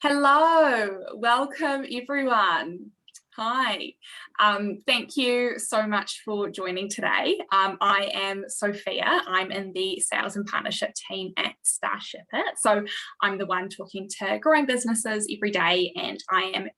Hello, welcome everyone. Hi, thank you so much for joining today. I am Sophia. I'm in the sales and partnership team at Starshipit. So I'm the one talking to growing businesses every day, and I am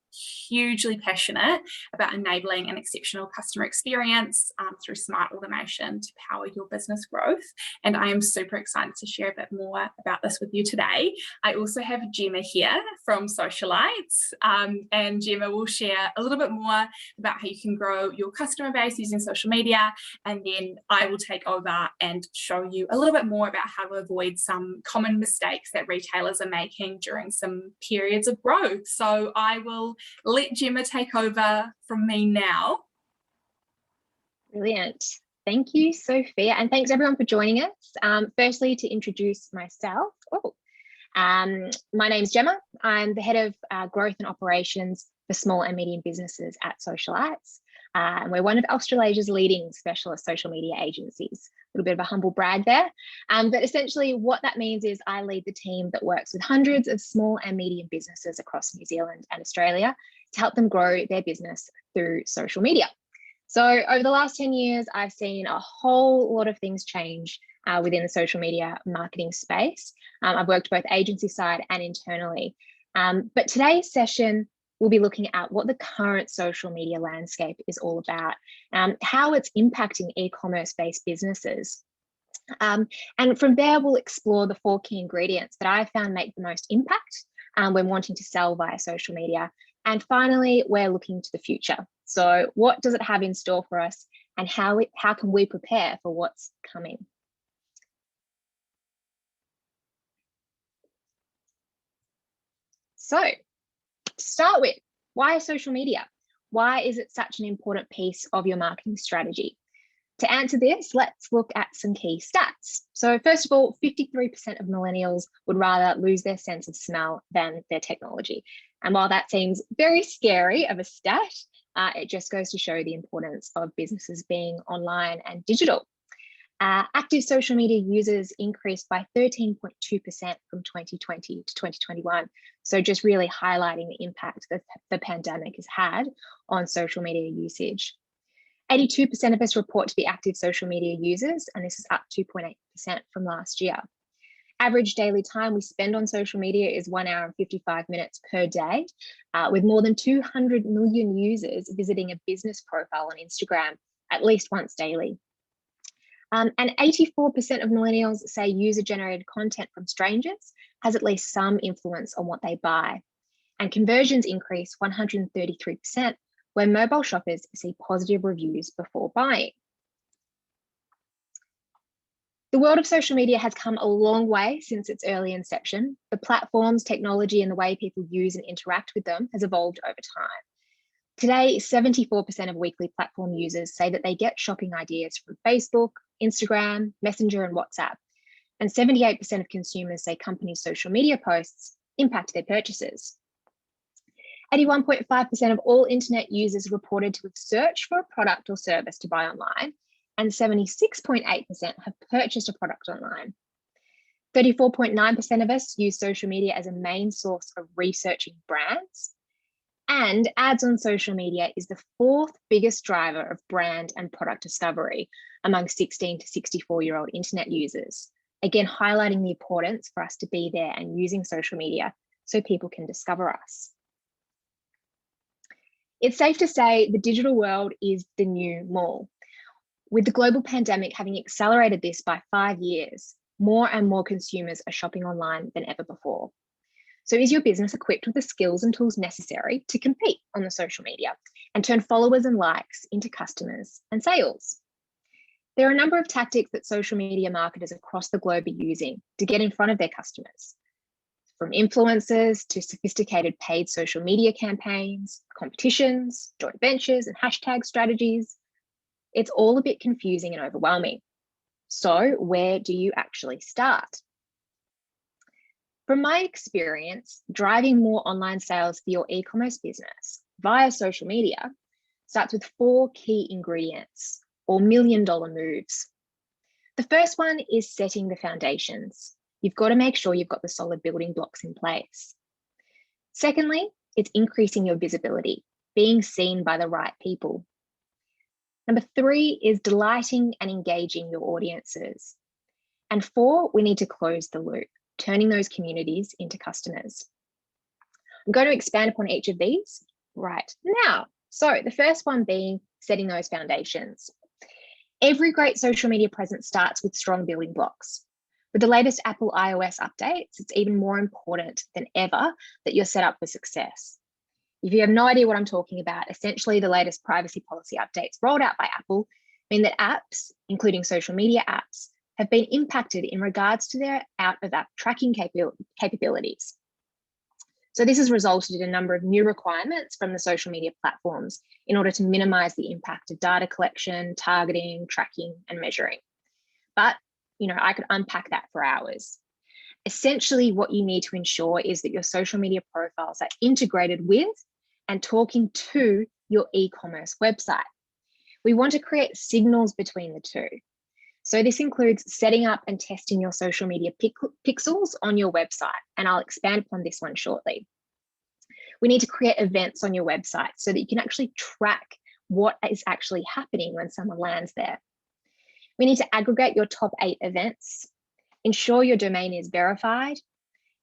hugely passionate about enabling an exceptional customer experience through smart automation to power your business growth. And I am super excited to share a bit more about this with you today. I also have Gemma here from Socialites, and Gemma will share a little bit more about how you can grow your customer base using social media, and then I will take over and show you a little bit more about how to avoid some common mistakes that retailers are making during some periods of growth. So I will let Gemma take over from me now. Brilliant. Thank you, Sophia, and thanks everyone for joining us. Firstly, to introduce myself. My name's Gemma. I'm the head of growth and operations for small and medium businesses at Socialites. And we're one of Australasia's leading specialist social media agencies. A little bit of a humble brag there. But essentially what that means is I lead the team that works with hundreds of small and medium businesses across New Zealand and Australia to help them grow their business through social media. So over the last 10 years, I've seen a whole lot of things change within the social media marketing space. I've worked both agency side and internally. But today's session, we'll be looking at what the current social media landscape is all about, how it's impacting e-commerce based businesses. And from there, we'll explore the 4 key ingredients that I found make the most impact when wanting to sell via social media. And finally, we're looking to the future. So what does it have in store for us, and how can we prepare for what's coming? So to start with, why social media? Why is it such an important piece of your marketing strategy? To answer this, let's look at some key stats. So first of all, 53% of millennials would rather lose their sense of smell than their technology. And while that seems very scary of a stat, it just goes to show the importance of businesses being online and digital. Active social media users increased by 13.2% from 2020 to 2021. So just really highlighting the impact that the pandemic has had on social media usage. 82% of us report to be active social media users, and this is up 2.8% from last year. Average daily time we spend on social media is 1 hour and 55 minutes per day, with more than 200 million users visiting a business profile on Instagram at least once daily. And 84% of millennials say user-generated content from strangers has at least some influence on what they buy. And conversions increase 133% when mobile shoppers see positive reviews before buying. The world of social media has come a long way since its early inception. The platforms, technology, and the way people use and interact with them has evolved over time. Today, 74% of weekly platform users say that they get shopping ideas from Facebook, Instagram, Messenger, and WhatsApp. And 78% of consumers say company social media posts impact their purchases. 81.5% of all internet users reported to have searched for a product or service to buy online, and 76.8% have purchased a product online. 34.9% of us use social media as a main source of researching brands. And ads on social media is the 4th biggest driver of brand and product discovery among 16 to 64-year-old internet users. Again, highlighting the importance for us to be there and using social media so people can discover us. It's safe to say the digital world is the new mall. With the global pandemic having accelerated this by 5 years, more and more consumers are shopping online than ever before. So is your business equipped with the skills and tools necessary to compete on the social media and turn followers and likes into customers and sales? There are a number of tactics that social media marketers across the globe are using to get in front of their customers, from influencers to sophisticated paid social media campaigns, competitions, joint ventures, and hashtag strategies. It's all a bit confusing and overwhelming. So where do you actually start? From my experience, driving more online sales for your e-commerce business via social media starts with 4 key ingredients or million-dollar moves. The first one is setting the foundations. You've got to make sure you've got the solid building blocks in place. Secondly, it's increasing your visibility, being seen by the right people. Number 3 is delighting and engaging your audiences. And 4, we need to close the loop, turning those communities into customers. I'm going to expand upon each of these right now. So the first one being setting those foundations. Every great social media presence starts with strong building blocks. With the latest Apple iOS updates, it's even more important than ever that you're set up for success. If you have no idea what I'm talking about, essentially the latest privacy policy updates rolled out by Apple mean that apps, including social media apps, have been impacted in regards to their out-of-app tracking capabilities. So this has resulted in a number of new requirements from the social media platforms in order to minimize the impact of data collection, targeting, tracking, and measuring. But, I could unpack that for hours. Essentially, what you need to ensure is that your social media profiles are integrated with and talking to your e-commerce website. We want to create signals between the two. So this includes setting up and testing your social media pixels on your website, and I'll expand upon this one shortly. We need to create events on your website so that you can actually track what is actually happening when someone lands there. We need to aggregate your top 8 events, ensure your domain is verified,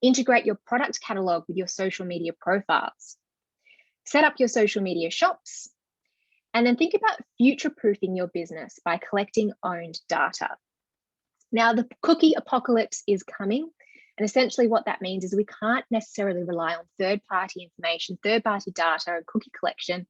integrate your product catalog with your social media profiles, set up your social media shops, and then think about future-proofing your business by collecting owned data. Now, the cookie apocalypse is coming, and essentially what that means is we can't necessarily rely on third-party information, third-party data, and cookie collection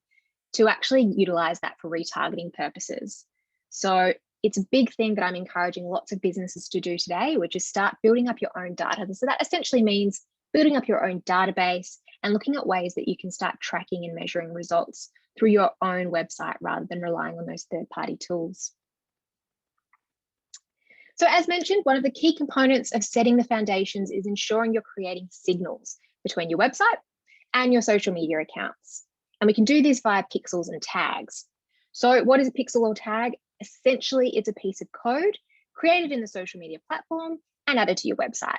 to actually utilize that for retargeting purposes. So it's a big thing that I'm encouraging lots of businesses to do today, which is start building up your own data. So that essentially means building up your own database and looking at ways that you can start tracking and measuring results through your own website rather than relying on those third-party tools. So as mentioned, one of the key components of setting the foundations is ensuring you're creating signals between your website and your social media accounts. And we can do this via pixels and tags. So what is a pixel or tag? Essentially, it's a piece of code created in the social media platform and added to your website.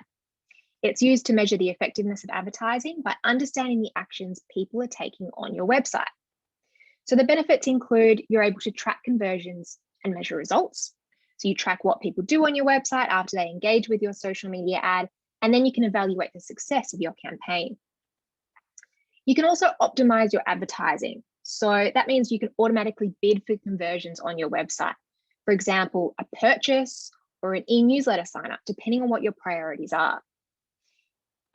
It's used to measure the effectiveness of advertising by understanding the actions people are taking on your website. So the benefits include you're able to track conversions and measure results. So you track what people do on your website after they engage with your social media ad, and then you can evaluate the success of your campaign. You can also optimize your advertising. So that means you can automatically bid for conversions on your website. For example, a purchase or an e-newsletter sign up, depending on what your priorities are.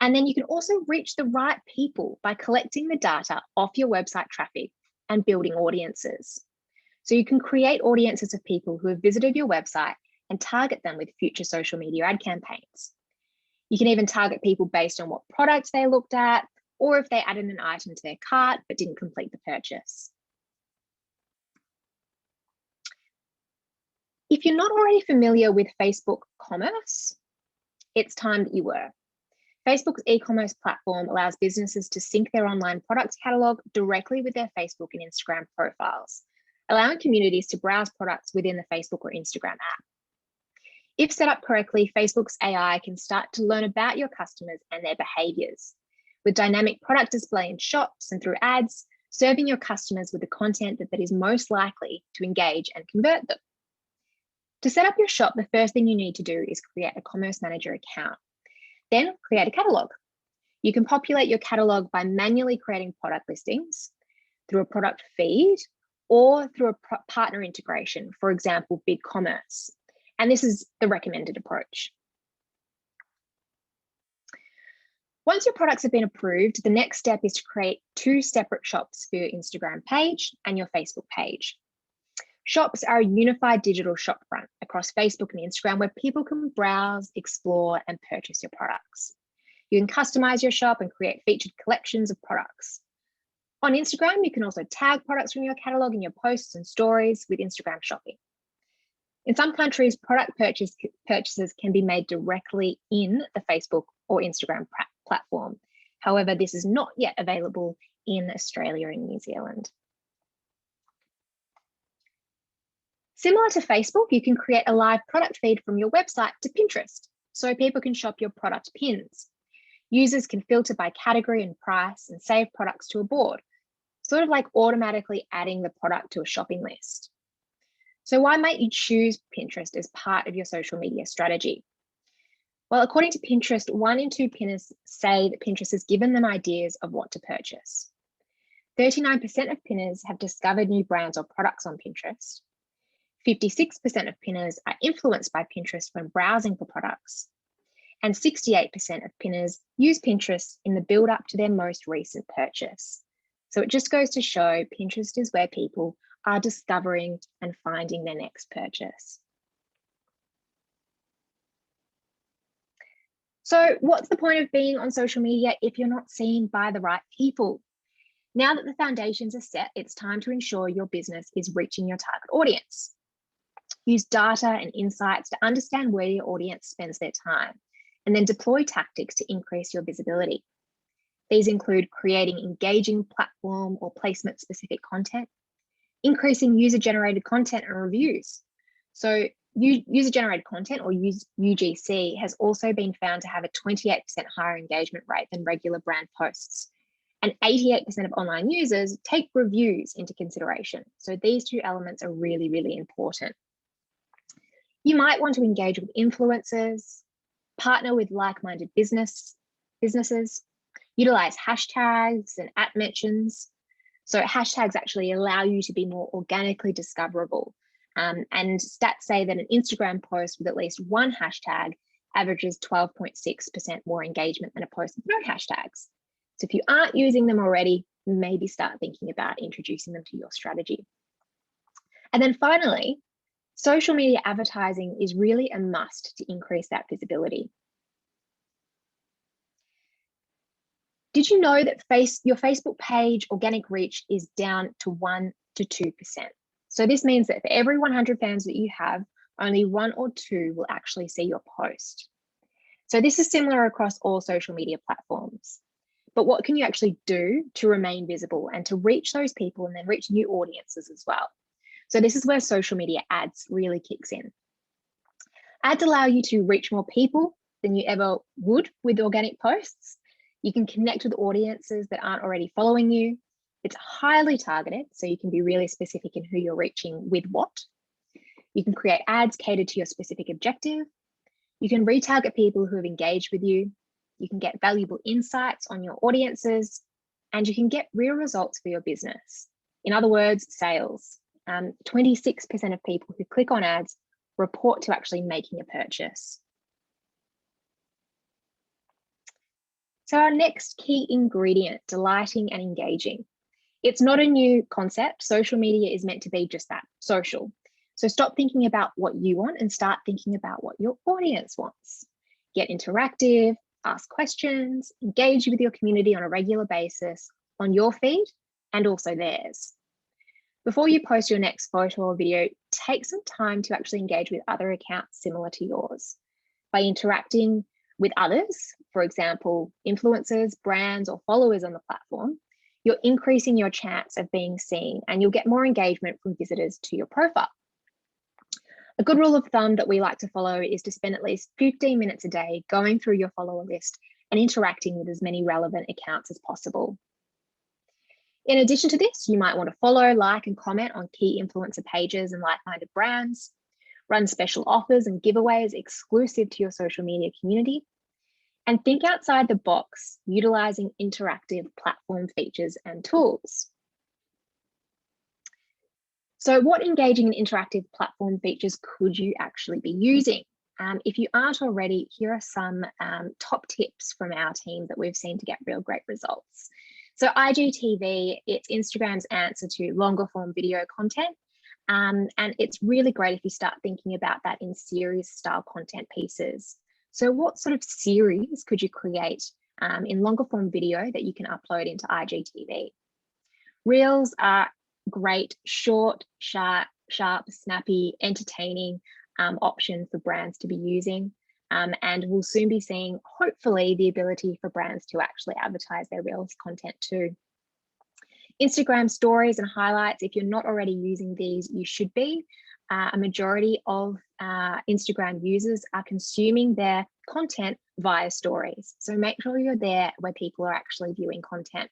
And then you can also reach the right people by collecting the data off your website traffic and building audiences. So you can create audiences of people who have visited your website and target them with future social media ad campaigns. You can even target people based on what products they looked at, or if they added an item to their cart but didn't complete the purchase. If you're not already familiar with Facebook Commerce, it's time that you were. Facebook's e-commerce platform allows businesses to sync their online products catalog directly with their Facebook and Instagram profiles, allowing communities to browse products within the Facebook or Instagram app. If set up correctly, Facebook's AI can start to learn about your customers and their behaviors, with dynamic product display in shops and through ads, serving your customers with the content that is most likely to engage and convert them. To set up your shop, the first thing you need to do is create a Commerce Manager account. Then create a catalog. You can populate your catalog by manually creating product listings through a product feed or through a partner integration, for example, BigCommerce. And this is the recommended approach. Once your products have been approved, the next step is to create 2 separate shops for your Instagram page and your Facebook page. Shops are a unified digital shopfront across Facebook and Instagram where people can browse, explore, and purchase your products. You can customize your shop and create featured collections of products. On Instagram, you can also tag products from your catalog in your posts and stories with Instagram shopping. In some countries, product purchases can be made directly in the Facebook or Instagram platform. However, this is not yet available in Australia and New Zealand. Similar to Facebook, you can create a live product feed from your website to Pinterest, so people can shop your product pins. Users can filter by category and price and save products to a board, sort of like automatically adding the product to a shopping list. So why might you choose Pinterest as part of your social media strategy? Well, according to Pinterest, 1 in 2 pinners say that Pinterest has given them ideas of what to purchase. 39% of pinners have discovered new brands or products on Pinterest. 56% of pinners are influenced by Pinterest when browsing for products. And 68% of pinners use Pinterest in the build up to their most recent purchase. So it just goes to show Pinterest is where people are discovering and finding their next purchase. So what's the point of being on social media if you're not seen by the right people? Now that the foundations are set, it's time to ensure your business is reaching your target audience. Use data and insights to understand where your audience spends their time, and then deploy tactics to increase your visibility. These include creating engaging platform or placement-specific content, increasing user-generated content and reviews. So user-generated content, or UGC, has also been found to have a 28% higher engagement rate than regular brand posts. And 88% of online users take reviews into consideration. So these 2 elements are really, really important. You might want to engage with influencers, partner with like-minded businesses, utilize hashtags and @mentions. So hashtags actually allow you to be more organically discoverable. And stats say that an Instagram post with at least 1 hashtag averages 12.6% more engagement than a post with no hashtags. So if you aren't using them already, maybe start thinking about introducing them to your strategy. And then finally, social media advertising is really a must to increase that visibility. Did you know that your Facebook page organic reach is down to 1 to 2%? So this means that for every 100 fans that you have, only 1 or 2 will actually see your post. So this is similar across all social media platforms. But what can you actually do to remain visible and to reach those people and then reach new audiences as well? So this is where social media ads really kicks in. Ads allow you to reach more people than you ever would with organic posts. You can connect with audiences that aren't already following you. It's highly targeted, so you can be really specific in who you're reaching with what. You can create ads catered to your specific objective. You can retarget people who have engaged with you. You can get valuable insights on your audiences, and you can get real results for your business. In other words, sales. 26% of people who click on ads report to actually making a purchase. So our next key ingredient, delighting and engaging. It's not a new concept. Social media is meant to be just that, social. So stop thinking about what you want and start thinking about what your audience wants. Get interactive, ask questions, engage with your community on a regular basis on your feed and also theirs. Before you post your next photo or video, take some time to actually engage with other accounts similar to yours. By interacting with others, for example, influencers, brands, or followers on the platform, you're increasing your chance of being seen and you'll get more engagement from visitors to your profile. A good rule of thumb that we like to follow is to spend at least 15 minutes a day going through your follower list and interacting with as many relevant accounts as possible. In addition to this, you might want to follow, like, and comment on key influencer pages and like-minded brands, run special offers and giveaways exclusive to your social media community, and think outside the box, utilizing interactive platform features and tools. So what engaging and interactive platform features could you actually be using? If you aren't already, here are some top tips from our team that we've seen to get real great results. So IGTV, it's Instagram's answer to longer form video content. And it's really great if you start thinking about that in series style content pieces. So what sort of series could you create in longer form video that you can upload into IGTV? Reels are great, short, sharp, snappy, entertaining option for brands to be using. And we'll soon be seeing, hopefully, the ability for brands to actually advertise their Reels content too. Instagram stories and highlights, if you're not already using these, you should be. A majority of Instagram users are consuming their content via stories. So make sure you're there where people are actually viewing content.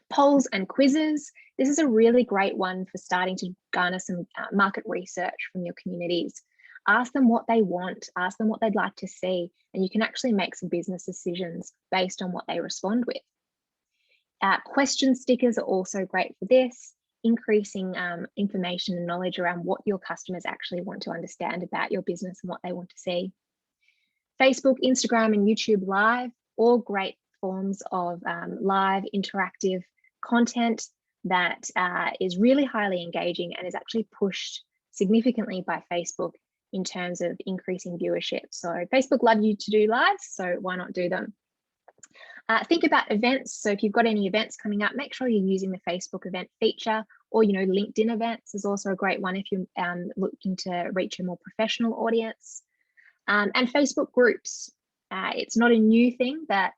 Polls and quizzes. This is a really great one for starting to garner some market research from your communities. Ask them what they want, ask them what they'd like to see, and you can actually make some business decisions based on what they respond with. Question stickers are also great for this, increasing information and knowledge around what your customers actually want to understand about your business and what they want to see. Facebook, Instagram, and YouTube Live, all great forms of live interactive content that is really highly engaging and is actually pushed significantly by Facebook in terms of increasing viewership. So Facebook love you to do lives, so why not do them? Think about events. So if you've got any events coming up, make sure you're using the Facebook event feature, or LinkedIn events is also a great one if you're looking to reach a more professional audience. And Facebook groups. It's not a new thing that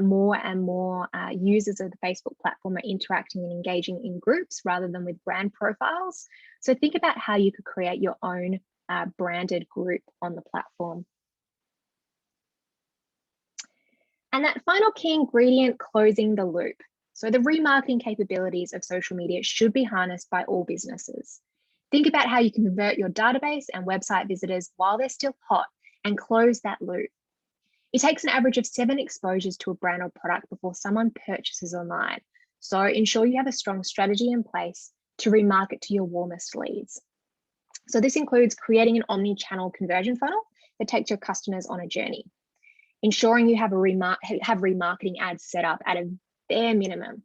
more and more users of the Facebook platform are interacting and engaging in groups rather than with brand profiles. So think about how you could create your own branded group on the platform. And that final key ingredient, closing the loop. So the remarketing capabilities of social media should be harnessed by all businesses. Think about how you can convert your database and website visitors while they're still hot and close that loop. It takes an average of 7 exposures to a brand or product before someone purchases online. So ensure you have a strong strategy in place to remarket to your warmest leads. So this includes creating an omni-channel conversion funnel that takes your customers on a journey. Ensuring you have remarketing ads set up at a bare minimum.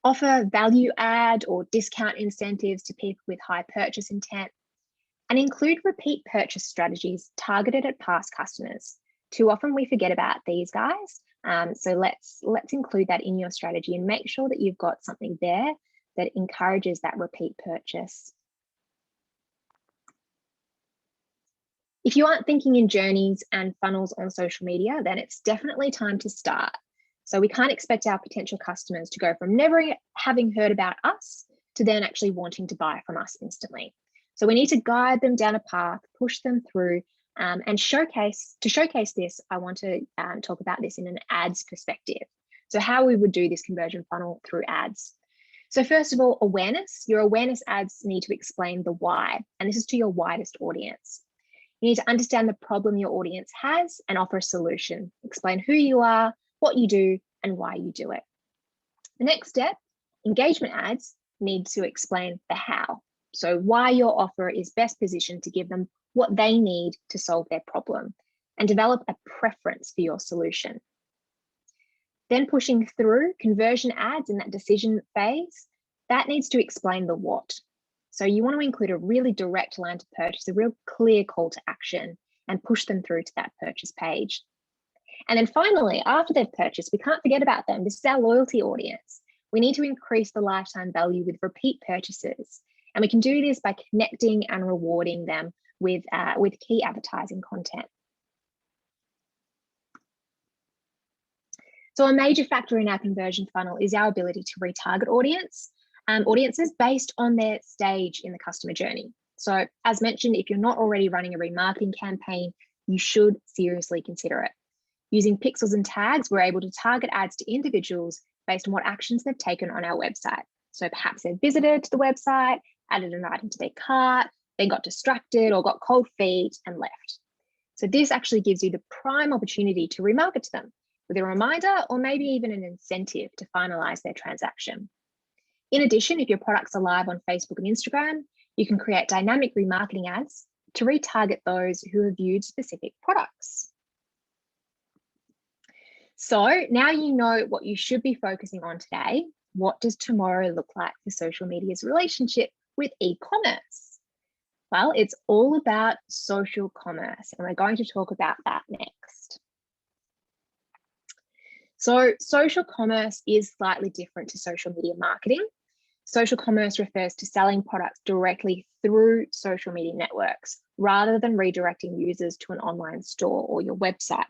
Offer value add or discount incentives to people with high purchase intent. And include repeat purchase strategies targeted at past customers. Too often we forget about these guys. So let's include that in your strategy and make sure that you've got something there that encourages that repeat purchase. If you aren't thinking in journeys and funnels on social media, then it's definitely time to start. So we can't expect our potential customers to go from never having heard about us to then actually wanting to buy from us instantly. So we need to guide them down a path, push them through, and showcase this. I want to talk about this in an ads perspective. So how we would do this conversion funnel through ads. So first of all, awareness. Your awareness ads need to explain the why, and this is to your widest audience. You need to understand the problem your audience has and offer a solution. Explain who you are, what you do, and why you do it. The next step, engagement ads need to explain the how. So why your offer is best positioned to give them what they need to solve their problem, and develop a preference for your solution. Then pushing through conversion ads in that decision phase, that needs to explain the what. So you want to include a really direct line to purchase, a real clear call to action, and push them through to that purchase page. And then finally, after they've purchased, we can't forget about them. This is our loyalty audience. We need to increase the lifetime value with repeat purchases. And we can do this by connecting and rewarding them with key advertising content. So a major factor in our conversion funnel is our ability to retarget audiences based on their stage in the customer journey. So as mentioned, if you're not already running a remarketing campaign, you should seriously consider it. Using pixels and tags, we're able to target ads to individuals based on what actions they've taken on our website. So perhaps they've visited the website, added an item to their cart, then got distracted or got cold feet and left. So this actually gives you the prime opportunity to remarket to them with a reminder or maybe even an incentive to finalize their transaction. In addition, if your products are live on Facebook and Instagram, you can create dynamic remarketing ads to retarget those who have viewed specific products. So now you know what you should be focusing on today. What does tomorrow look like for social media's relationship with e-commerce? Well, it's all about social commerce, and we're going to talk about that next. So social commerce is slightly different to social media marketing. Social commerce refers to selling products directly through social media networks rather than redirecting users to an online store or your website.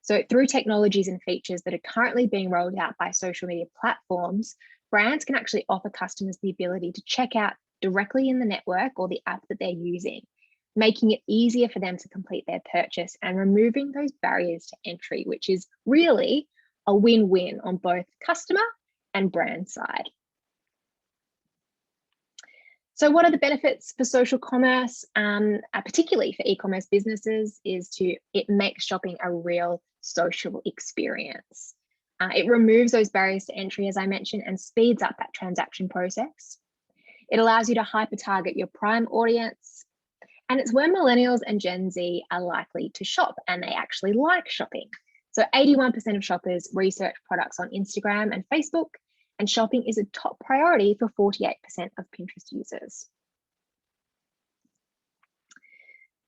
So through technologies and features that are currently being rolled out by social media platforms, brands can actually offer customers the ability to check out directly in the network or the app that they're using, making it easier for them to complete their purchase and removing those barriers to entry, which is really a win-win on both customer and brand side. So what are the benefits for social commerce, particularly for e-commerce businesses, it makes shopping a real social experience. It removes those barriers to entry, as I mentioned, and speeds up that transaction process. It allows you to hyper-target your prime audience, and it's where millennials and Gen Z are likely to shop, and they actually like shopping. So 81% of shoppers research products on Instagram and Facebook, and shopping is a top priority for 48% of Pinterest users.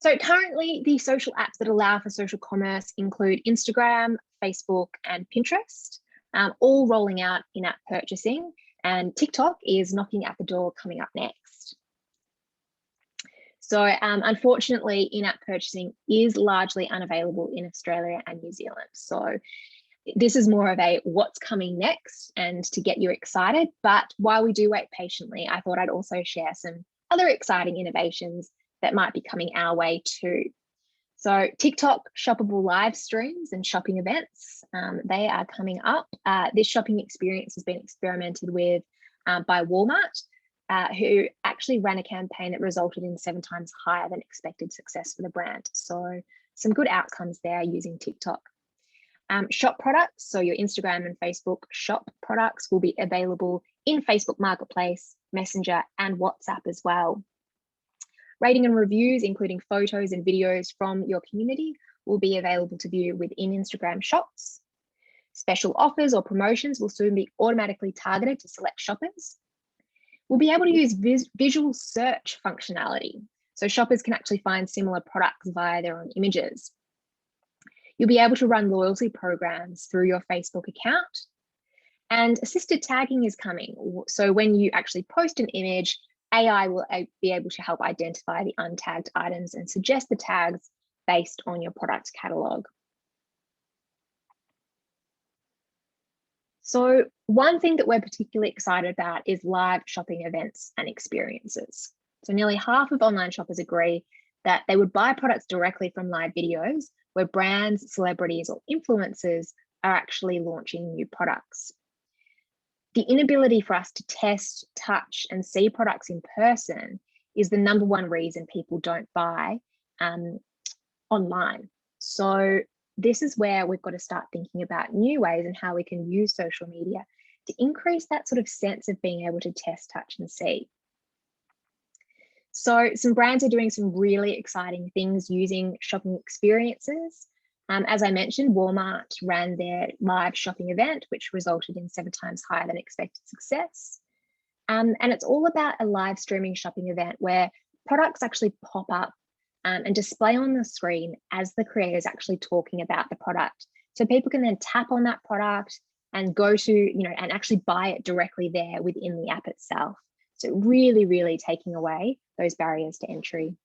So currently, the social apps that allow for social commerce include Instagram, Facebook, and Pinterest, all rolling out in-app purchasing, and TikTok is knocking at the door coming up next. So unfortunately, in-app purchasing is largely unavailable in Australia and New Zealand. So this is more of a what's coming next and to get you excited. But while we do wait patiently, I thought I'd also share some other exciting innovations that might be coming our way too. So TikTok shoppable live streams and shopping events, they are coming up. This shopping experience has been experimented with by Walmart, who actually ran a campaign that resulted in 7 times higher than expected success for the brand. So some good outcomes there using TikTok. Shop products, so your Instagram and Facebook shop products will be available in Facebook Marketplace, Messenger, and WhatsApp as well. Rating and reviews, including photos and videos from your community, will be available to view within Instagram shops. Special offers or promotions will soon be automatically targeted to select shoppers. We'll be able to use visual search functionality, so shoppers can actually find similar products via their own images. You'll be able to run loyalty programs through your Facebook account, and assisted tagging is coming. So when you actually post an image, AI will be able to help identify the untagged items and suggest the tags based on your product catalog. So one thing that we're particularly excited about is live shopping events and experiences. So nearly half of online shoppers agree that they would buy products directly from live videos where brands, celebrities, or influencers are actually launching new products. The inability for us to test, touch, and see products in person is the #1 reason people don't buy online. So this is where we've got to start thinking about new ways and how we can use social media to increase that sort of sense of being able to test, touch, and see. So some brands are doing some really exciting things using shopping experiences. As I mentioned, Walmart ran their live shopping event, which resulted in 7 times higher than expected success. And it's all about a live streaming shopping event where products actually pop up and display on the screen as the creator is actually talking about the product. So people can then tap on that product and go to, and actually buy it directly there within the app itself. So really, really taking away those barriers to entry.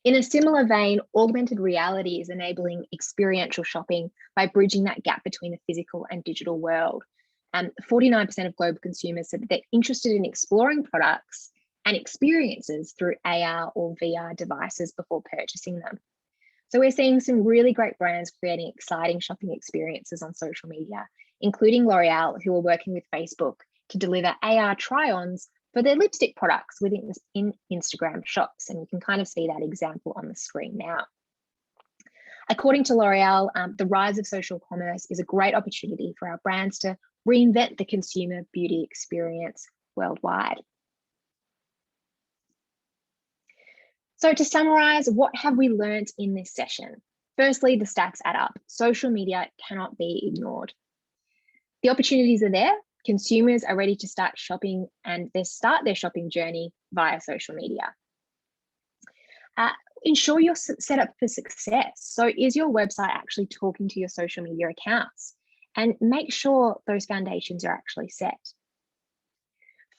In a similar vein, augmented reality is enabling experiential shopping by bridging that gap between the physical and digital world. 49% of global consumers said that they're interested in exploring products and experiences through AR or VR devices before purchasing them. So we're seeing some really great brands creating exciting shopping experiences on social media, including L'Oreal, who are working with Facebook to deliver AR try-ons for their lipstick products within Instagram shops. And you can kind of see that example on the screen now. According to L'Oreal, the rise of social commerce is a great opportunity for our brands to reinvent the consumer beauty experience worldwide. So to summarize, what have we learned in this session? Firstly, the stats add up. Social media cannot be ignored. The opportunities are there. Consumers are ready to start shopping and they start their shopping journey via social media. Ensure you're set up for success. So is your website actually talking to your social media accounts? And make sure those foundations are actually set.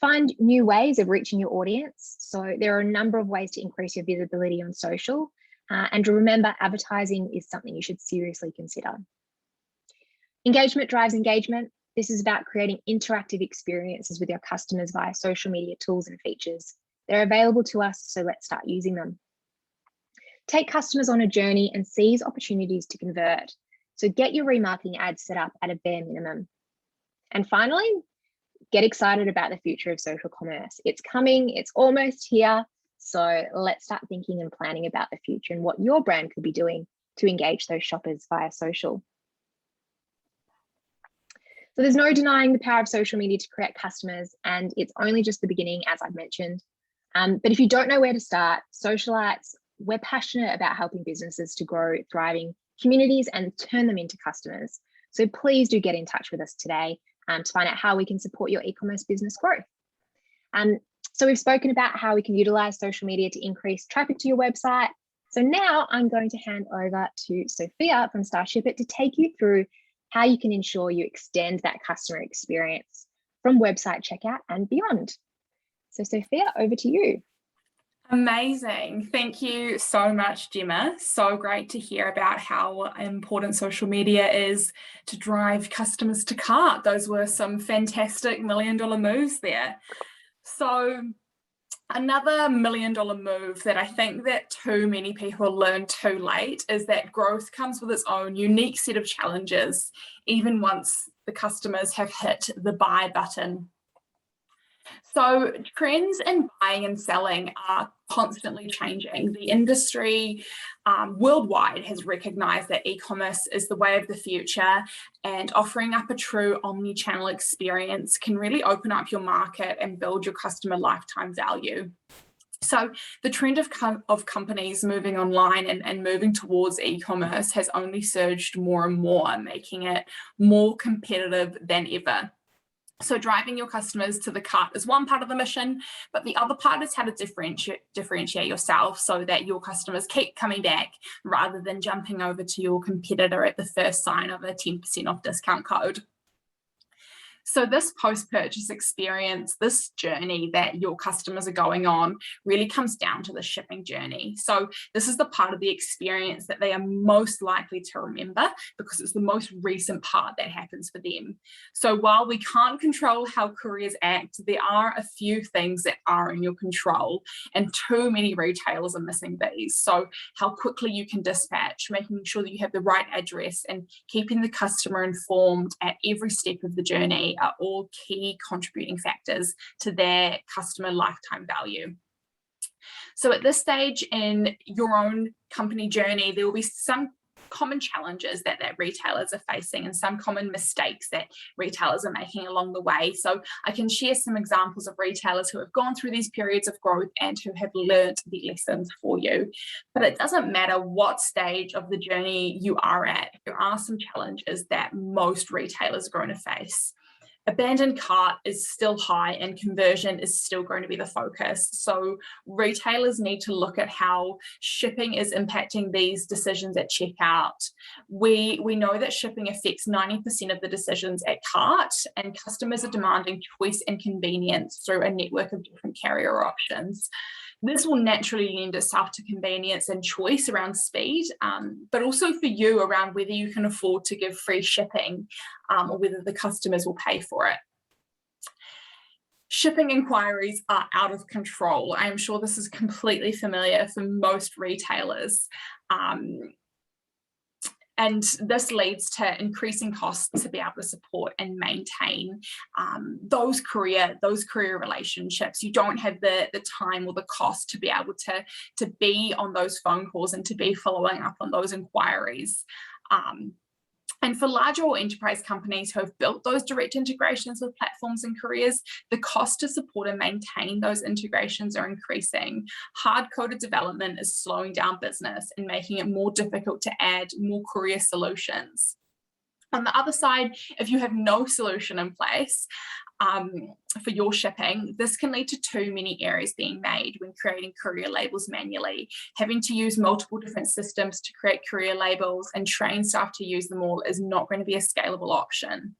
Find new ways of reaching your audience. So there are a number of ways to increase your visibility on social. And remember, advertising is something you should seriously consider. Engagement drives engagement. This is about creating interactive experiences with your customers via social media tools and features They're available to us, so let's start using them. Take customers on a journey and seize opportunities to convert. So get your remarketing ads set up at a bare minimum. And finally, get excited about the future of social commerce. It's coming, it's almost here. So let's start thinking and planning about the future and what your brand could be doing to engage those shoppers via social. So there's no denying the power of social media to create customers, and it's only just the beginning, as I've mentioned. But if you don't know where to start, Socialites, we're passionate about helping businesses to grow thriving communities and turn them into customers. So please do get in touch with us today to find out how we can support your e-commerce business growth. So we've spoken about how we can utilize social media to increase traffic to your website. So now I'm going to hand over to Sofia from Starshipit to take you through how you can ensure you extend that customer experience from website checkout and beyond. So Sofia, over to you. Amazing. Thank you so much, Gemma. So great to hear about how important social media is to drive customers to cart. Those were some fantastic $1 million moves there. So another $1 million move that I think that too many people learn too late is that growth comes with its own unique set of challenges, even once the customers have hit the buy button. So trends in buying and selling are constantly changing. The industry worldwide has recognised that e-commerce is the way of the future, and offering up a true omni-channel experience can really open up your market and build your customer lifetime value. So the trend of companies moving online and moving towards e-commerce has only surged more and more, making it more competitive than ever. So driving your customers to the cart is one part of the mission, but the other part is how to differentiate yourself so that your customers keep coming back rather than jumping over to your competitor at the first sign of a 10% off discount code. So this post-purchase experience, this journey that your customers are going on, really comes down to the shipping journey. So this is the part of the experience that they are most likely to remember because it's the most recent part that happens for them. So while we can't control how couriers act, there are a few things that are in your control, and too many retailers are missing these. So how quickly you can dispatch, making sure that you have the right address, and keeping the customer informed at every step of the journey are all key contributing factors to their customer lifetime value. So at this stage in your own company journey, there will be some common challenges that retailers are facing and some common mistakes that retailers are making along the way. So I can share some examples of retailers who have gone through these periods of growth and who have learnt the lessons for you. But it doesn't matter what stage of the journey you are at, there are some challenges that most retailers are going to face. Abandoned cart is still high and conversion is still going to be the focus. So retailers need to look at how shipping is impacting these decisions at checkout. We know that shipping affects 90% of the decisions at cart, and customers are demanding choice and convenience through a network of different carrier options. This will naturally lend itself to convenience and choice around speed, but also for you around whether you can afford to give free shipping or whether the customers will pay for it. Shipping inquiries are out of control. I am sure this is completely familiar for most retailers. And this leads to increasing costs to be able to support and maintain those courier relationships. You don't have the time or the cost to be able to be on those phone calls and to be following up on those inquiries. And for larger or enterprise companies who have built those direct integrations with platforms and couriers, the cost to support and maintain those integrations are increasing. Hard-coded development is slowing down business and making it more difficult to add more courier solutions. On the other side, if you have no solution in place for your shipping, this can lead to too many errors being made when creating courier labels manually. Having to use multiple different systems to create courier labels and train staff to use them all is not going to be a scalable option.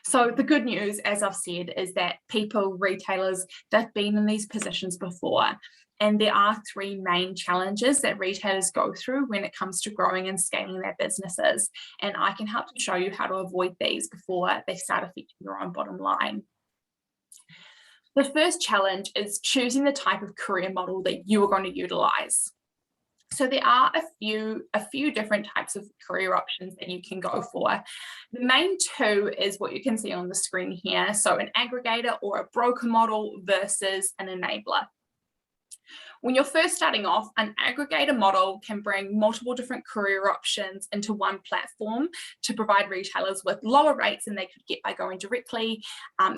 So the good news, as I've said, is that retailers, they've been in these positions before. And there are three main challenges that retailers go through when it comes to growing and scaling their businesses. And I can help to show you how to avoid these before they start affecting your own bottom line. The first challenge is choosing the type of courier model that you are going to utilize. So there are a few different types of courier options that you can go for. The main two is what you can see on the screen here. So an aggregator or a broker model versus an enabler. When you're first starting off, an aggregator model can bring multiple different courier options into one platform to provide retailers with lower rates than they could get by going directly,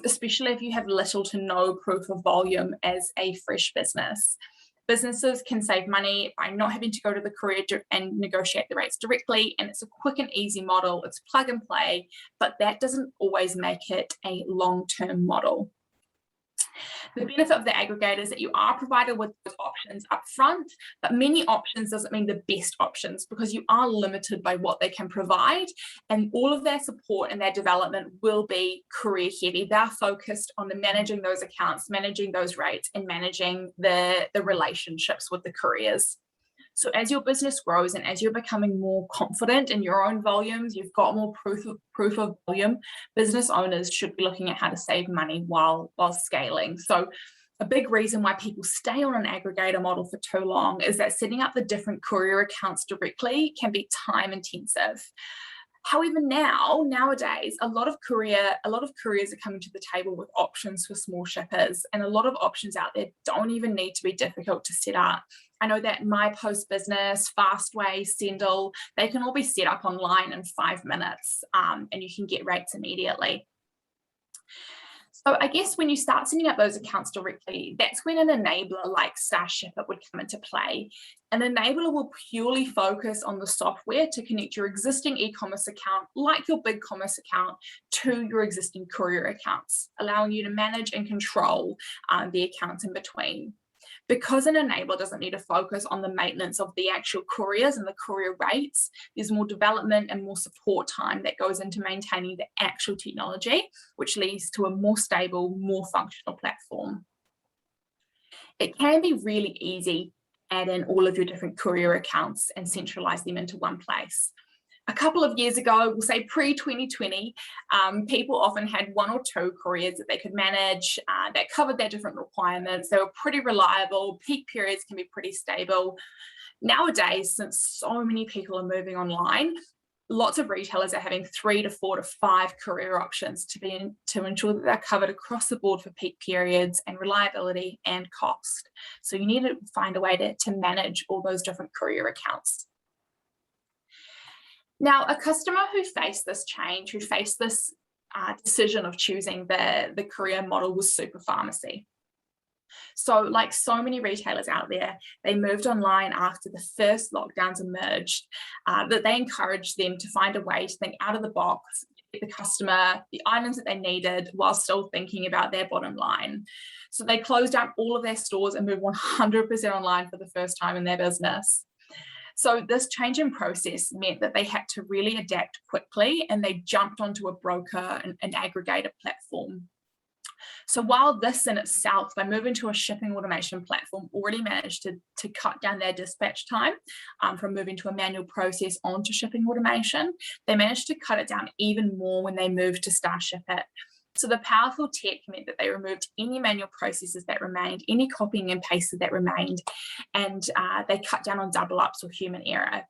especially if you have little to no proof of volume as a fresh business. Businesses can save money by not having to go to the courier and negotiate the rates directly, and it's a quick and easy model. It's plug and play, but that doesn't always make it a long-term model. The benefit of the aggregator is that you are provided with those options up front, but many options doesn't mean the best options, because you are limited by what they can provide, and all of their support and their development will be courier heavy. They're focused on managing those accounts, managing those rates, and managing the relationships with the couriers. So as your business grows and as you're becoming more confident in your own volumes, you've got more proof of volume, business owners should be looking at how to save money while scaling. So a big reason why people stay on an aggregator model for too long is that setting up the different courier accounts directly can be time intensive. However, nowadays, a lot of couriers are coming to the table with options for small shippers, and a lot of options out there don't even need to be difficult to set up. I know that My Post Business, Fastway, Sendle, they can all be set up online in 5 minutes, and you can get rates immediately. So I guess when you start setting up those accounts directly, that's when an enabler like Starshipit would come into play. An enabler will purely focus on the software to connect your existing e-commerce account, like your BigCommerce account, to your existing courier accounts, allowing you to manage and control the accounts in between. Because an enabler doesn't need to focus on the maintenance of the actual couriers and the courier rates, there's more development and more support time that goes into maintaining the actual technology, which leads to a more stable, more functional platform. It can be really easy to add in all of your different courier accounts and centralize them into one place. A couple of years ago, we'll say pre-2020, people often had 1 or 2 couriers that they could manage that covered their different requirements. They were pretty reliable. Peak periods can be pretty stable. Nowadays, since so many people are moving online, lots of retailers are having 3 to 4 to 5 courier options to ensure that they're covered across the board for peak periods and reliability and cost. So you need to find a way to manage all those different courier accounts. Now, a customer who faced this change, who faced this decision of choosing the courier model was Super Pharmacy. So like so many retailers out there, they moved online after the first lockdowns emerged, that they encouraged them to find a way to think out of the box, get the customer the items that they needed while still thinking about their bottom line. So they closed down all of their stores and moved 100% online for the first time in their business. So this change in process meant that they had to really adapt quickly, and they jumped onto a broker and an aggregator platform. So while this in itself, by moving to a shipping automation platform, already managed to cut down their dispatch time from moving to a manual process onto shipping automation, they managed to cut it down even more when they moved to Starshipit. So the powerful tech meant that they removed any manual processes that remained, any copying and pasting that remained, and they cut down on double ups or human error.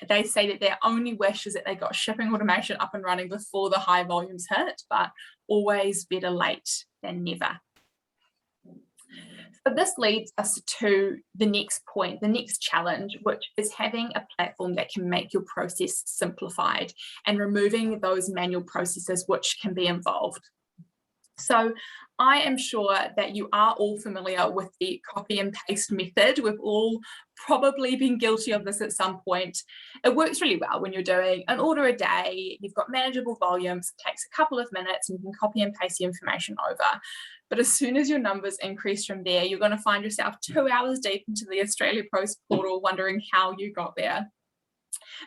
They say that their only wish is that they got shipping automation up and running before the high volumes hit, but always better late than never. But this leads us to the next point, the next challenge, which is having a platform that can make your process simplified and removing those manual processes which can be involved. So I am sure that you are all familiar with the copy and paste method. We've all probably been guilty of this at some point. It works really well when you're doing an order a day, you've got manageable volumes, it takes a couple of minutes and you can copy and paste the information over. But as soon as your numbers increase from there, you're going to find yourself 2 hours deep into the Australia Post portal wondering how you got there.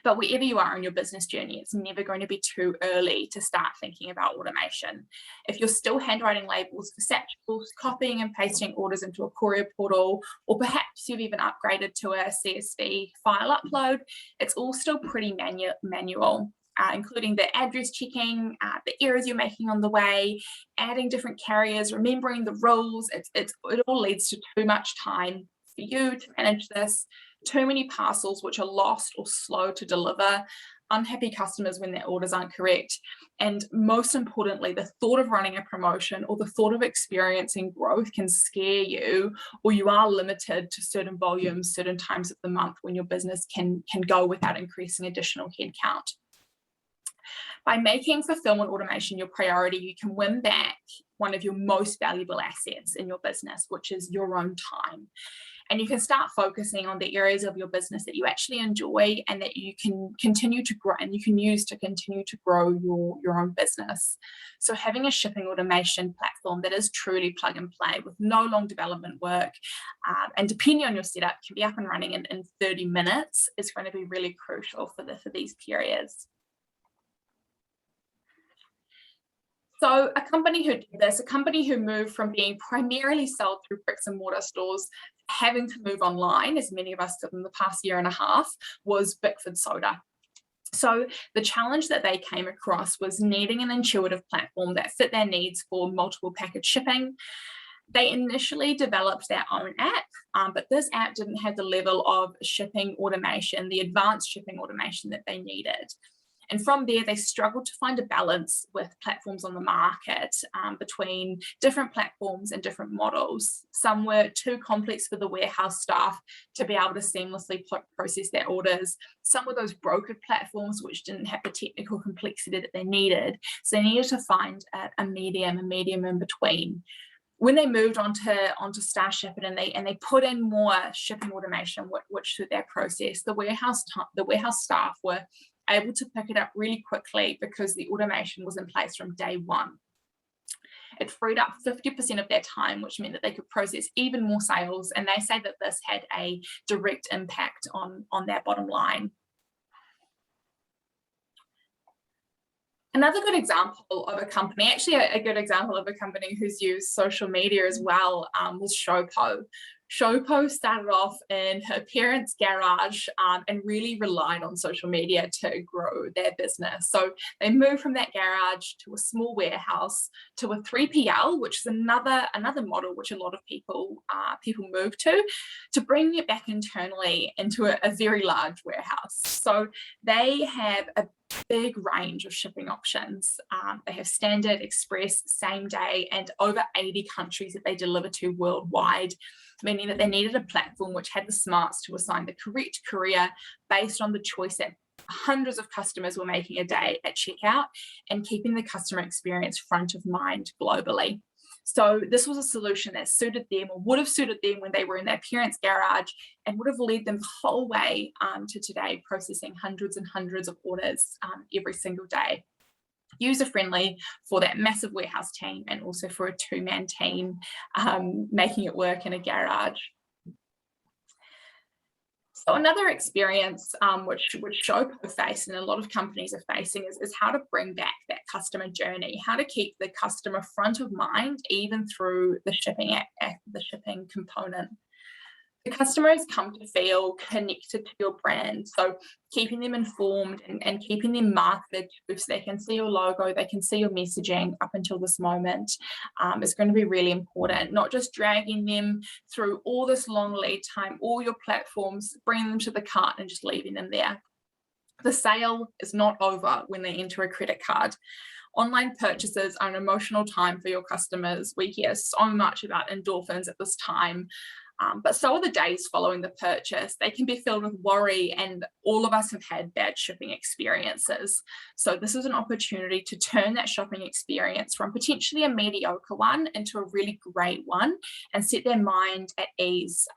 But wherever you are in your business journey, it's never going to be too early to start thinking about automation. If you're still handwriting labels for satchels, copying and pasting orders into a courier portal, or perhaps you've even upgraded to a CSV file upload, it's all still pretty manual. including the address checking, the errors you're making on the way, adding different carriers, remembering the rules. It all leads to too much time for you to manage this, too many parcels which are lost or slow to deliver, unhappy customers when their orders aren't correct, and most importantly, the thought of running a promotion or the thought of experiencing growth can scare you, or you are limited to certain volumes, certain times of the month when your business can go without increasing additional headcount. By making fulfillment automation your priority, you can win back one of your most valuable assets in your business, which is your own time. And you can start focusing on the areas of your business that you actually enjoy and that you can continue to grow and you can use to continue to grow your own business. So having a shipping automation platform that is truly plug and play with no long development work, and depending on your setup, can be up and running in 30 minutes is going to be really crucial for these periods. So a company who did this, a company who moved from being primarily sold through bricks and mortar stores, having to move online, as many of us did in the past year and a half, was Bickford Soda. So the challenge that they came across was needing an intuitive platform that fit their needs for multiple package shipping. They initially developed their own app, but this app didn't have the level of shipping automation, the advanced shipping automation that they needed. And from there, they struggled to find a balance with platforms on the market between different platforms and different models. Some were too complex for the warehouse staff to be able to seamlessly process their orders. Some were those brokered platforms which didn't have the technical complexity that they needed. So they needed to find a medium in between. When they moved onto Starshipit and they put in more shipping automation, which suited their process, the warehouse staff were able to pick it up really quickly because the automation was in place from day one. It freed up 50% of their time, which meant that they could process even more sales, and they say that this had a direct impact on their bottom line. Another good example of a company, actually a good example of a company who's used social media as well, was Showpo. Showpo started off in her parents' garage and really relied on social media to grow their business. So they moved from that garage to a small warehouse to a 3PL, which is another model which a lot of people move to bring it back internally into a very large warehouse. So they have a big range of shipping options. They have standard, express, same day, and over 80 countries that they deliver to worldwide, meaning that they needed a platform which had the smarts to assign the correct courier based on the choice that hundreds of customers were making a day at checkout and keeping the customer experience front of mind globally. So this was a solution that suited them, or would have suited them when they were in their parents' garage, and would have led them the whole way to today, processing hundreds and hundreds of orders every single day. User-friendly for that massive warehouse team and also for a two-man team making it work in a garage. So another experience which Showpo faced and a lot of companies are facing is how to bring back that customer journey, how to keep the customer front of mind even through the shipping component. The customers come to feel connected to your brand, so keeping them informed and keeping them marketed so they can see your logo, they can see your messaging up until this moment is going to be really important. Not just dragging them through all this long lead time, all your platforms, bringing them to the cart and just leaving them there. The sale is not over when they enter a credit card. Online purchases are an emotional time for your customers. We hear so much about endorphins at this time. But so are the days following the purchase. They can be filled with worry, and all of us have had bad shipping experiences. So this is an opportunity to turn that shopping experience from potentially a mediocre one into a really great one and set their mind at ease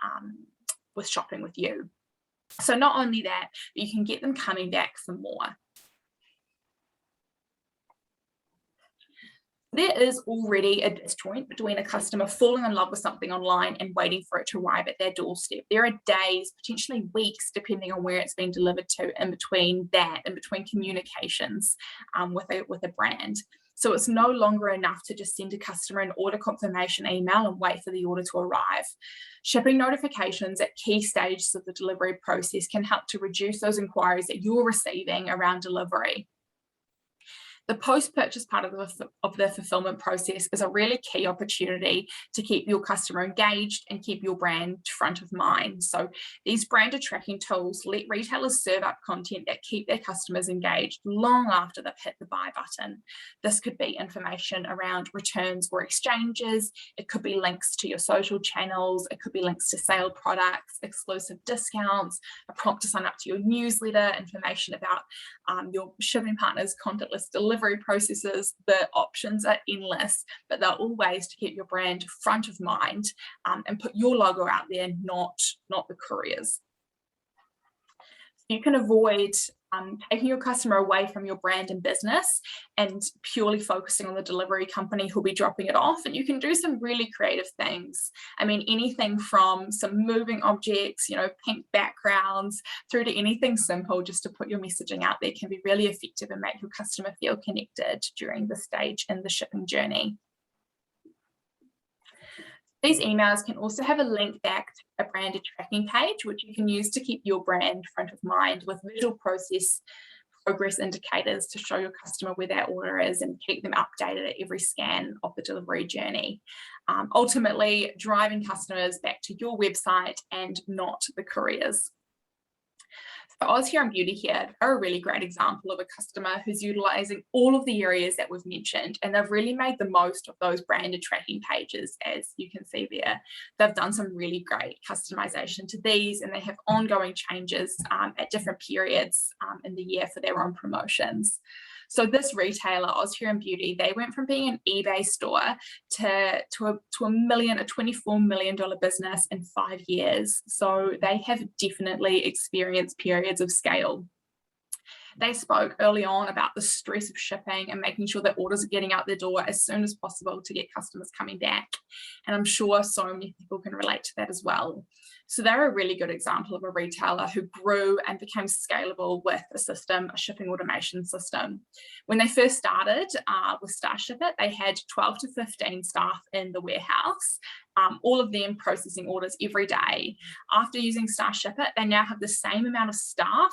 with shopping with you. So not only that, but you can get them coming back for more. There is already a disjoint between a customer falling in love with something online and waiting for it to arrive at their doorstep. There are days, potentially weeks, depending on where it's been delivered to, in between communications with a brand. So it's no longer enough to just send a customer an order confirmation email and wait for the order to arrive. Shipping notifications at key stages of the delivery process can help to reduce those inquiries that you're receiving around delivery. The post-purchase part of the fulfillment process is a really key opportunity to keep your customer engaged and keep your brand front of mind. So these branded tracking tools let retailers serve up content that keep their customers engaged long after they've hit the buy button. This could be information around returns or exchanges. It could be links to your social channels. It could be links to sale products, exclusive discounts, a prompt to sign up to your newsletter, information about your shipping partners' contactless delivery processes. The options are endless, but they're all ways to keep your brand front of mind and put your logo out there, not the courier's. You can avoid taking your customer away from your brand and business and purely focusing on the delivery company who'll be dropping it off. And you can do some really creative things. I mean, anything from some moving objects, pink backgrounds, through to anything simple just to put your messaging out there can be really effective and make your customer feel connected during the stage in the shipping journey. These emails can also have a link back to a branded tracking page, which you can use to keep your brand front of mind with visual process progress indicators to show your customer where their order is and keep them updated at every scan of the delivery journey. Ultimately, driving customers back to your website and not the couriers. So Oz Hair and Beauty here are a really great example of a customer who's utilising all of the areas that we've mentioned, and they've really made the most of those branded tracking pages, as you can see there. They've done some really great customisation to these, and they have ongoing changes at different periods in the year for their own promotions. So this retailer, Oz Hair and Beauty, they went from being an eBay store to a $24 million business in 5 years. So they have definitely experienced periods of scale. They spoke early on about the stress of shipping and making sure that orders are getting out their door as soon as possible to get customers coming back. And I'm sure so many people can relate to that as well. So they're a really good example of a retailer who grew and became scalable with a system, a shipping automation system. When they first started with Starshipit, they had 12 to 15 staff in the warehouse, all of them processing orders every day. After using Starshipit, they now have the same amount of staff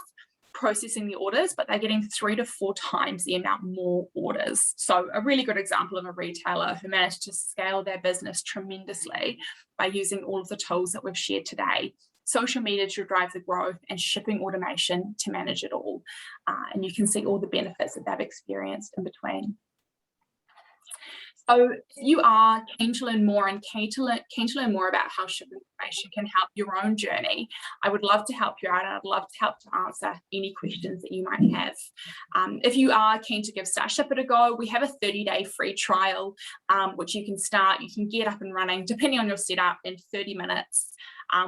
processing the orders, but they're getting 3 to 4 times the amount more orders. So a really good example of a retailer who managed to scale their business tremendously by using all of the tools that we've shared today. Social media to drive the growth and shipping automation to manage it all. And you can see all the benefits that they've experienced in between. So if you are keen to learn more and keen to learn more about how shipping automation can help your own journey, I would love to help you out, and I'd love to help to answer any questions that you might have. If you are keen to give Starshipit a go, we have a 30-day free trial, which you can get up and running, depending on your setup, in 30 minutes.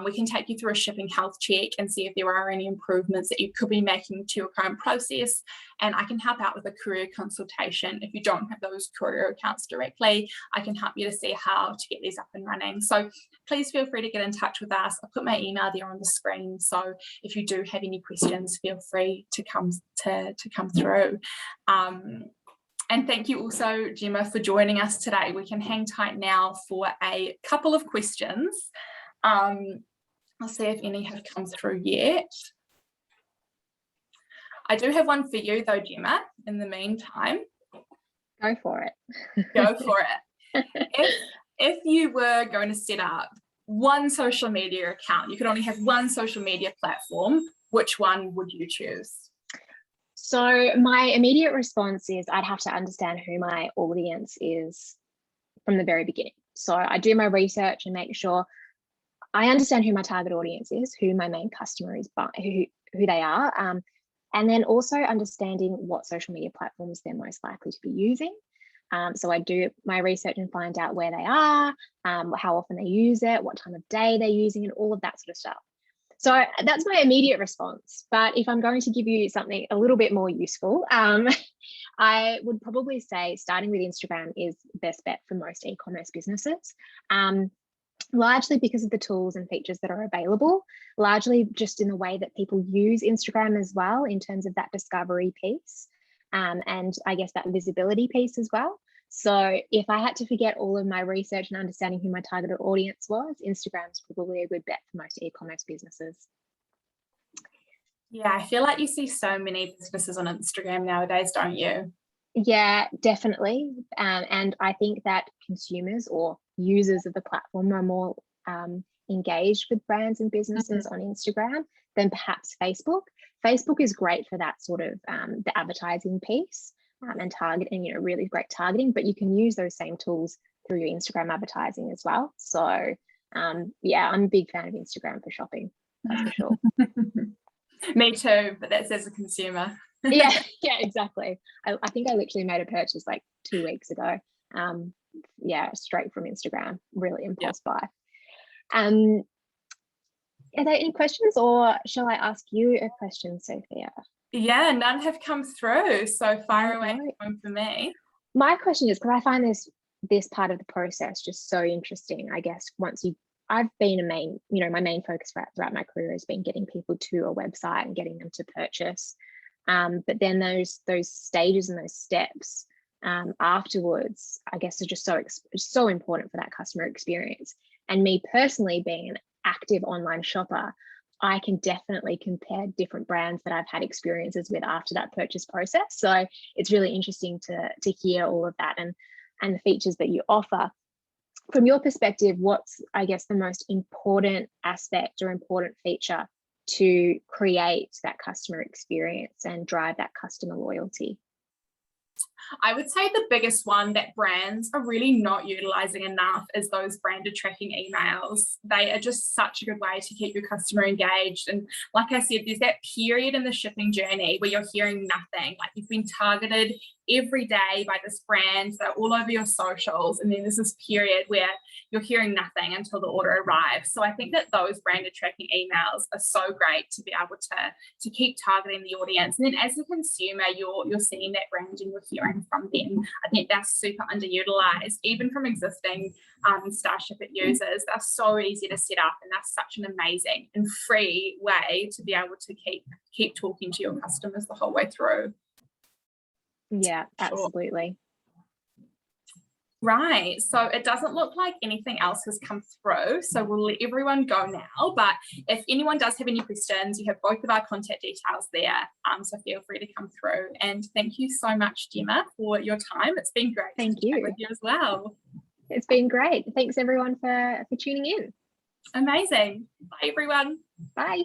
We can take you through a shipping health check and see if there are any improvements that you could be making to your current process. And I can help out with a courier consultation. If you don't have those courier accounts directly, I can help you to see how to get these up and running. So please feel free to get in touch with us. I'll put my email there on the screen. So if you do have any questions, feel free to come through. And thank you also, Gemma, for joining us today. We can hang tight now for a couple of questions. I'll see if any have come through yet. I do have one for you though, Gemma, in the meantime. Go for it. Go for it. If you were going to set up one social media account, you could only have one social media platform, which one would you choose? So my immediate response is I'd have to understand who my audience is from the very beginning. So I do my research and make sure I understand who my target audience is, who my main customer is, but who they are, and then also understanding what social media platforms they're most likely to be using. So I do my research and find out where they are, how often they use it, what time of day they're using it, all of that sort of stuff. So that's my immediate response. But if I'm going to give you something a little bit more useful, I would probably say starting with Instagram is the best bet for most e-commerce businesses. Largely because of the tools and features that are available, largely just in the way that people use Instagram as well, in terms of that discovery piece, and I guess that visibility piece as well. So if I had to forget all of my research and understanding who my targeted audience was, Instagram's probably a good bet for most e-commerce businesses. Yeah, I feel like you see so many businesses on Instagram nowadays, don't you? Yeah, definitely. And I think that consumers or users of the platform are more engaged with brands and businesses on Instagram than perhaps Facebook. Facebook is great for that sort of the advertising piece and targeting, really great targeting, but you can use those same tools through your Instagram advertising as well. So yeah, I'm a big fan of Instagram for shopping, that's for sure. Me too, but that's as a consumer. yeah, exactly. I think I literally made a purchase like 2 weeks ago. Yeah, straight from Instagram, really impulse buy. Are there any questions, or shall I ask you a question, Sophia? Yeah, none have come through, so fire away one for me. My question is, because I find this part of the process just so interesting. I guess I've been my main focus throughout my career has been getting people to a website and getting them to purchase. But then those stages and those steps afterwards, I guess, are just so important for that customer experience. And me personally, being an active online shopper, I can definitely compare different brands that I've had experiences with after that purchase process. So it's really interesting to hear all of that and the features that you offer. From your perspective, what's, I guess, the most important aspect or important feature to create that customer experience and drive that customer loyalty? I would say the biggest one that brands are really not utilizing enough is those branded tracking emails. They are just such a good way to keep your customer engaged. And like I said, there's that period in the shipping journey where you're hearing nothing, like you've been targeted every day by this brand, they're all over your socials, and then there's this period where you're hearing nothing until the order arrives. So I think that those branded tracking emails are so great to be able to keep targeting the audience. And then as a consumer, you're seeing that brand and you're hearing from them. I think that's super underutilized, even from existing Starshipit users. They're so easy to set up, and that's such an amazing and free way to be able to keep talking to your customers the whole way through. Yeah, absolutely. Right, so it doesn't look like anything else has come through, so we'll let everyone go now. But if anyone does have any questions, you have both of our contact details there, so feel free to come through. And thank you so much, Gemma, for your time. It's been great. Thank you. With you as well. It's been great. Thanks everyone for tuning in. Amazing. Bye everyone. Bye.